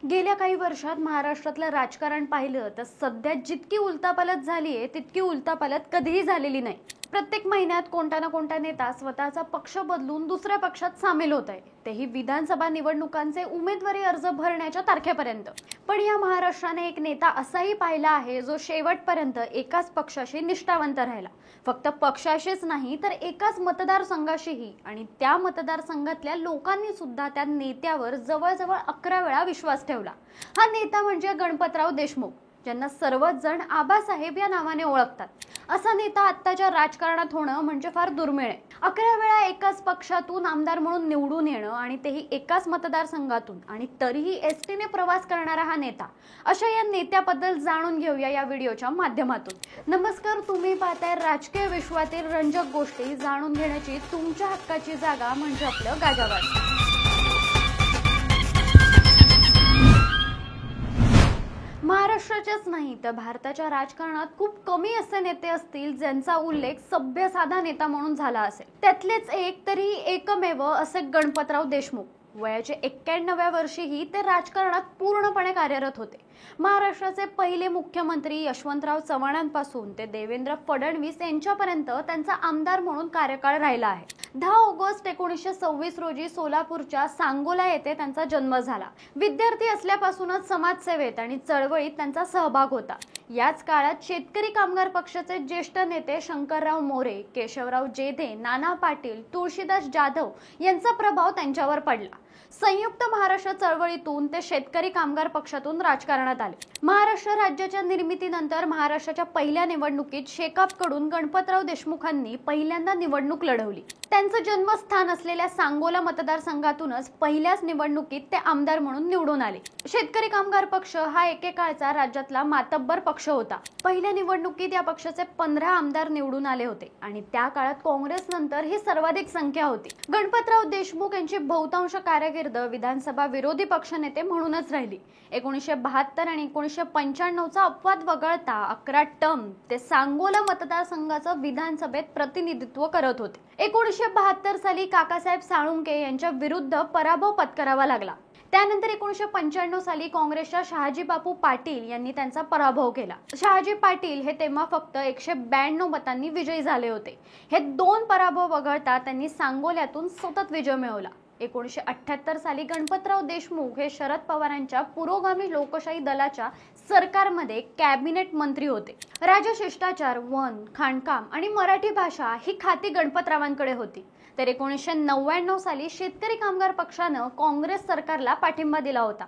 गेल्या काही वर्षात महाराष्ट्रातलं राजकारण पाहिलं तर सध्या जितकी उलथापालथ झाली आहे तितकी उलथापालथ कधीही झालेली नाही। प्रत्येक महिन्यात कोणता ना कोणता नेता स्वतःचा पक्ष बदलून दुसऱ्या पक्षात सामील होत आहे, तेही विधानसभा निवडणुकांचे उमेदवारी अर्ज भरण्याच्या तारखेपर्यंत। पण या महाराष्ट्राने एक नेता असाही पाहिला आहे जो शेवटपर्यंत एकाच पक्षाशी निष्ठावंत राहिला। फक्त पक्षाशीच नाही तर एकाच मतदारसंघाशीही, आणि त्या मतदारसंघातल्या लोकांनी सुद्धा त्या नेत्यावर जवळजवळ 11 वेळा विश्वास ठेवला। हा नेता म्हणजे गणपतराव देशमुख, ज्यांना सर्वच जण आबासाहेब या नावाने ओळखतात। असा नेता आत्ताच्या राजकारणात होणं म्हणजे फार दुर्मिळ आहे। 11 वेळा एकाच पक्षातून आमदार म्हणून निवडून येणं, आणि तेही एकाच मतदारसंघातून, आणि तरीही एसटीने प्रवास करणारा हा नेता। अशा या नेत्याबद्दल जाणून घेऊया या व्हिडिओच्या माध्यमातून। नमस्कार, तुम्ही पाहताय राजकीय विश्वातील रंजक गोष्टी। जाणून घेण्याची तुमच्या हक्काची जागा म्हणजे आपलं गाजावाज। महाराष्ट्राच्याच नाही तर भारताच्या राजकारणात खूप कमी असे नेते असतील ज्यांचा उल्लेख सभ्य साधा नेता म्हणून झाला असेल। त्यातलेच एक तरी एकमेव असे गणपतराव देशमुख। वयाच्या 91व्या वर्षीही ते राजकारणात पूर्णपणे कार्यरत होते। महाराष्ट्राचे पहिले मुख्यमंत्री यशवंतराव चव्हाणांपासून ते देवेंद्र फडणवीस यांच्यापर्यंत त्यांचा आमदार म्हणून कार्यकाळ राहिला आहे। 10 ऑगस्ट 1926 रोजी सोलापूरच्या सांगोला येथे त्यांचा जन्म झाला। विद्यार्थी असल्यापासूनच समाजसेवेत आणि चळवळीत त्यांचा सहभाग होता। याच काळात शेतकरी कामगार पक्षाचे ज्येष्ठ नेते शंकरराव मोरे, केशवराव जेधे, नाना पाटील, तुळशीदास जाधव यांचा प्रभाव त्यांच्यावर पडला। संयुक्त महाराष्ट्र चळवळीतून ते शेतकरी कामगार पक्षातून राजकारणात आले। महाराष्ट्र राज्याच्या निर्मितीनंतर महाराष्ट्राच्या पहिल्या निवडणुकीत शेकापकडून गणपतराव देशमुखांनी पहिल्यांदा निवडणूक लढवली। त्यांचं जन्मस्थान असलेल्या सांगोला मतदारसंघातूनच पहिल्याच निवडणुकीत ते आमदार म्हणून निवडून आले। शेतकरी कामगार पक्ष हा एकेकाळचा राज्यातला मातब्बर पक्ष होता। पहिल्या निवडणुकीत या पक्षाचे 15 आमदार निवडून आले होते, आणि त्या काळात काँग्रेस नंतर ही सर्वाधिक संख्या होती। गणपतराव देशमुख यांची बहुतांश कारकीर्द विधानसभा विरोधी पक्षनेते म्हणूनच राहिली। 1972 आणि 1995चा अपवाद वगळता 11 टर्म ते सांगोला मतदारसंघाचं विधानसभेत प्रतिनिधित्व करत होते। 1972 साली काकासाहेब साळुंके यांच्या विरुद्ध पराभव पत्करावा लागला। त्यानंतर 1995 साली काँग्रेसच्या शहाजीबापू पाटील यांनी त्यांचा पराभव केला। शहाजी पाटील हे तेव्हा फक्त 192 मतांनी विजयी झाले होते। हे 2 पराभव वगळता त्यांनी सांगोल्यातून सतत विजय मिळवला। 1978 साली गणपतराव देशमुख हे शरद पवारांच्या पुरोगामी लोकशाही दलाच्या सरकारमध्ये कॅबिनेट मंत्री होते। राजशिष्टाचार, वन, खाणकाम आणि मराठी भाषा ही खाती गणपतरावांकडे होती। तर 1999 साली शेतकरी कामगार पक्षानं काँग्रेस सरकारला पाठिंबा दिला होता।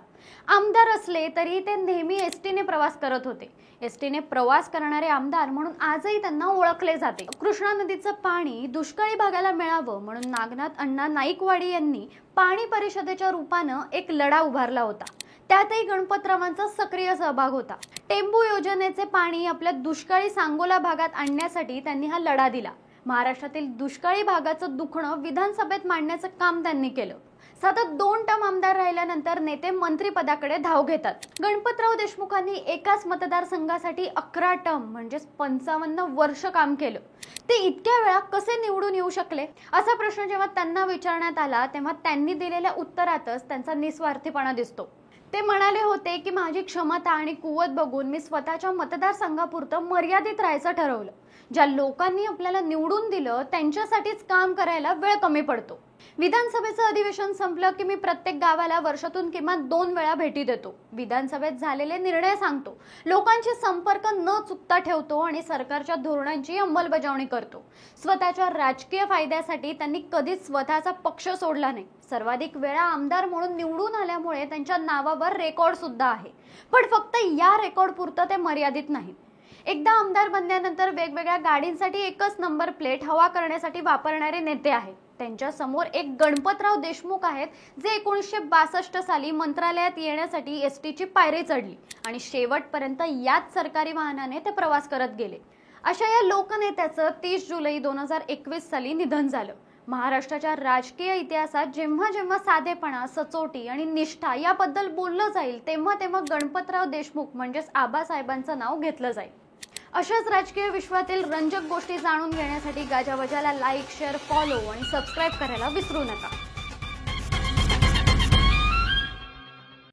आमदार असले तरी ते नेहमी एसटीने प्रवास करत होते। एसटीने प्रवास करणारे आमदार म्हणून आजही त्यांना ओळखले जाते। कृष्णा नदीचं पाणी दुष्काळी भागाला मिळावं म्हणून नागनाथ अण्णा नाईकवाडी यांनी पाणी परिषदेच्या रूपानं एक लढा उभारला होता। त्यातही गणपतरावांचा सक्रिय सहभाग होता। टेंबू योजनेचे पाणी आपल्या दुष्काळी सांगोला भागात आणण्यासाठी त्यांनी हा लढा दिला। महाराष्ट्रातील दुष्काळी भागाचं दुखणं विधानसभेत मांडण्याचं काम त्यांनी केलं। सतत 2 टर्म आमदार राहिल्यानंतर नेते मंत्रिपदाकडे धाव घेतात। गणपतराव देशमुखांनी एकाच मतदारसंघासाठी 11 टर्म म्हणजे 55 वर्ष काम केलं। ते इतक्या वेळा कसे निवडून येऊ शकले, असा प्रश्न जेव्हा त्यांना विचारण्यात आला तेव्हा त्यांनी दिलेल्या उत्तरातच त्यांचा निस्वार्थीपणा दिसतो। ते म्हणाले होते की माझी क्षमता आणि कुवत बघून मी स्वतःच्या मतदारसंघापुरतं मर्यादित राहायचं ठरवलं। ज्या लोकांनी आपल्याला निवडून दिलं त्यांच्यासाठीच काम करायला वेळ कमी पडतो। विधानसभेचं अधिवेशन संपलं की मी प्रत्येक गावाला वर्षातून किमान 2 वेळा भेटी देतो। विधानसभेत झालेले निर्णय सांगतो, लोकांशी संपर्क न चुकता ठेवतो आणि सरकारच्या धोरणांची अंमलबजावणी करतो। स्वतःच्या राजकीय फायद्यासाठी त्यांनी कधीच स्वतःचा पक्ष सोडला नाही। सर्वाधिक वेळा आमदार म्हणून निवडून आल्यामुळे त्यांच्या नावावर रेकॉर्ड सुद्धा आहे। पण फक्त या रेकॉर्ड पुरतं ते मर्यादित नाही। एकदा आमदार बनल्यानंतर वेगवेगळ्या गाडींसाठी एकच नंबर प्लेट हवा करण्यासाठी वापरणारे नेते आहेत। त्यांच्या समोर एक गणपतराव देशमुख आहेत जे 1962 साली मंत्रालयात येण्यासाठी एसटीची पायरी चढली, आणि शेवटपर्यंत याच सरकारी वाहनाने ते प्रवास करत गेले। अशा या लोकनेत्याचं 30 जुलै 2021 साली निधन झालं। महाराष्ट्राच्या राजकीय इतिहासात जेव्हा जेव्हा साधेपणा, सचोटी आणि निष्ठा याबद्दल बोललं जाईल तेव्हा तेव्हा गणपतराव देशमुख म्हणजेच आबासाहेबांचं नाव घेतलं जाईल। अशाच राजकीय विश्वातील रंजक गोष्टी जाणून घेण्यासाठी गाजावाजाला लाईक, शेअर, फॉलो आणि सबस्क्राईब करायला विसरू नका।